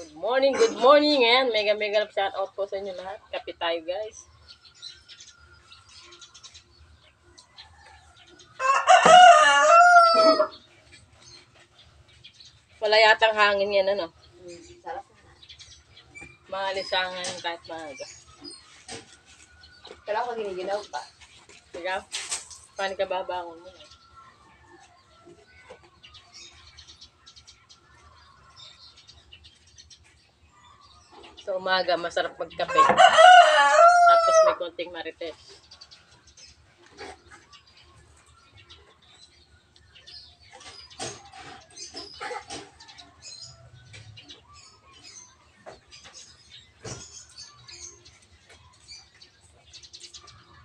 Good morning, and mega shout out po sa inyo lahat. Kape tayo, guys. Wala yatang hangin yan, ano? Sarap na. Maalisangan kahit maaga. Pero ako giniginaw pa. Ikaw? Paano ka babangon mo? Sa umaga, masarap magkape. Tapos may konting marites.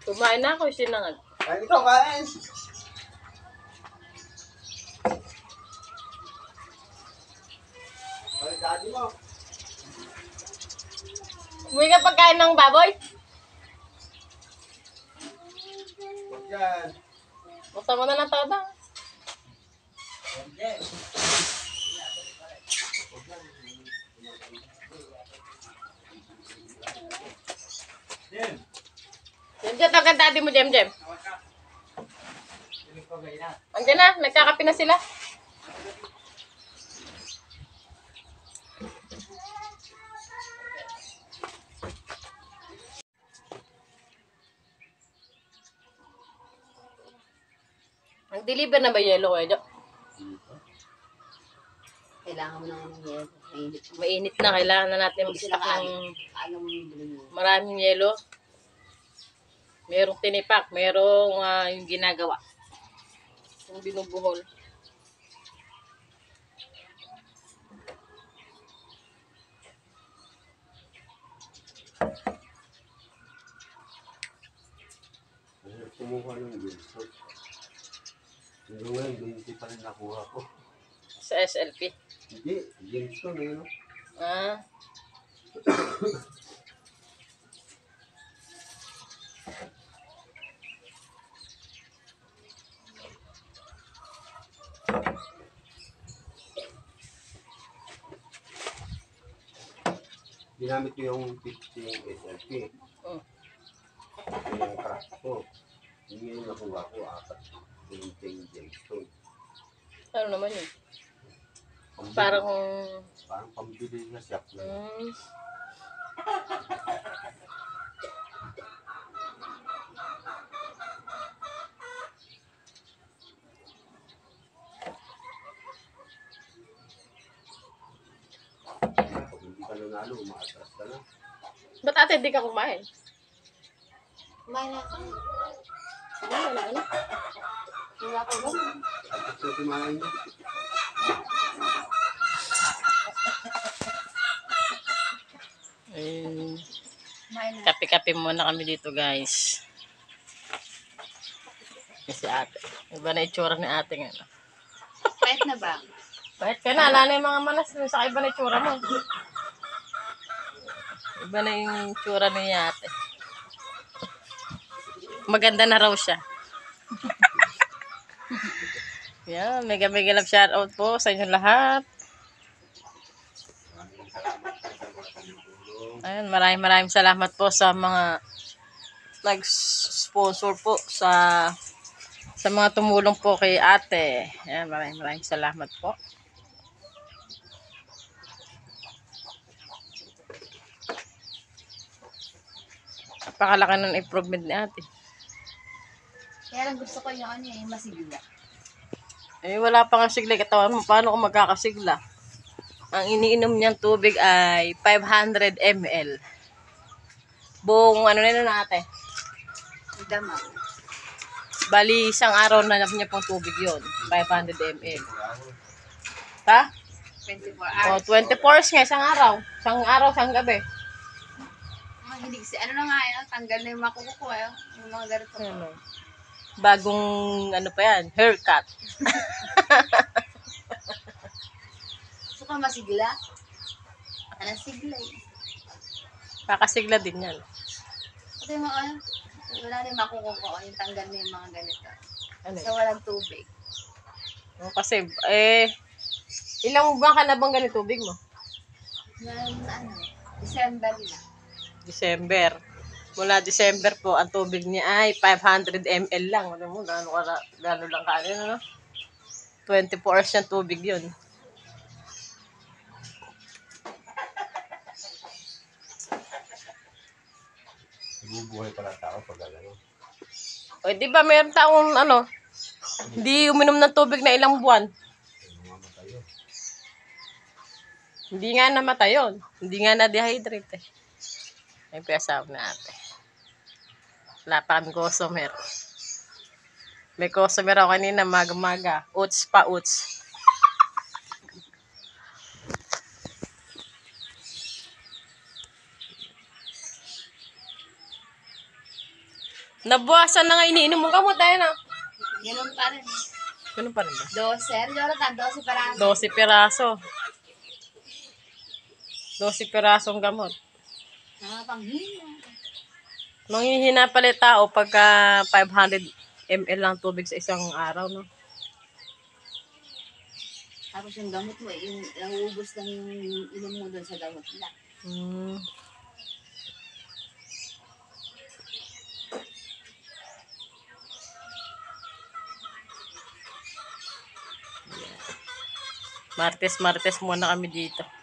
Kumain na ako, sinangag. Kain ikaw, kain! Ay, daddy mo. Umuwi ka pagkain ng baboy? Huwag yan. Buksan mo na ng todo. Jem. Jem, tawag ang daddy mo, Jem. Andiyan na, nagkakape na sila. Nag-deliver na ba yelo kayo, Jo? Kailangan mo ng yelo. Mainit. Mainit na, kailangan na natin mag-stock ng Ano mo yung bilhin mo? maraming yelo. Merong tinipak, merong yung ginagawa. Yung binubuhol. Kumuha ng gusto. Pero ngayon, 20 pa rin nakuha ko. Sa SLP. Hindi, Jameson eh, no? Ah. Ginamit ko yung 15 SLP. Yung craft ko. Yung ngayon nakuha ko, 4 Jameson. Ano naman yun? Pambili. Parang pambili na siya. Pag hindi ka nanalo, umaatras ka na. Ba't ate di ka kumain? Kumain na ako. Kumain na ano? Hindi ako ba? Tapos na kumain niya. Kumain na. Kape-kape muna kami dito, guys. Kasi ate. Iba na itsura ni ate nga. Pwet na ba? Bakit ka na? Wala na yung mga manas. Sa iba na itsura mo. Iba na yung itsura ni ate. Maganda na raw siya. Yan, mega love shout out po sa inyo lahat. Ayun, maraming salamat po sa mga nag-sponsor po sa mga tumulong po kay ate. Ayan, maraming salamat po. Napakalaki ng improvement ni ate. Kaya lang gusto ko yung ano yung masigla. Eh, wala pa nga sigla. Katawan mo, paano kung magkakasigla? Ang iniinom niyang tubig ay 500 ml. Buong ano na yun ate? Dama. Bali, isang araw na niya pong tubig yun. 500 ml. Ha? 24 O, hours. 24 hours nga, isang araw. Isang gabi. Hindi kasi ano na nga yun, tanggal na yung makukuha yun. Yung mga ganito. Ano? Bagong, ano pa yan, haircut. Gusto ka masigla? Ano sigla eh. Kakasigla din yan. Kasi yung mga, wala na yung makukuha, yung tanggal na yung mga ganito. Ano So walang tubig. Kasi, ilang buwan ka na bang ganito tubig mo? Ano, December na. December. Mula December po, ang tubig niya ay 500 ml lang. Alam mo, gano'n lang kaano, no? 24 hours yung tubig yun. Nabubuhay pala tao pag ano. O, di ba meron taong, hindi uminom ng tubig na ilang buwan? Namamatay yun. Hindi nga namatay yun. Hindi nga na-dehydrate eh. Ay, piyasaw na ate. Wala pa kami customer. May customer ako kanina, maga-maga. Uts pa, uts. Nabuwasan na nga iniinom mo gamot, ayun na. Ganun pa rin. Ganun pa rin ba? 12. Ano Jonathan? 12 para 12 piraso. 12 pirasong gamot. panghina. Manghihina pala yung tao pagka 500 ml lang tubig sa isang araw, no? Tapos yung gamot mo, yung nauubos lang yung inom mo doon sa gamot lang. Hmm. Martes muna kami dito.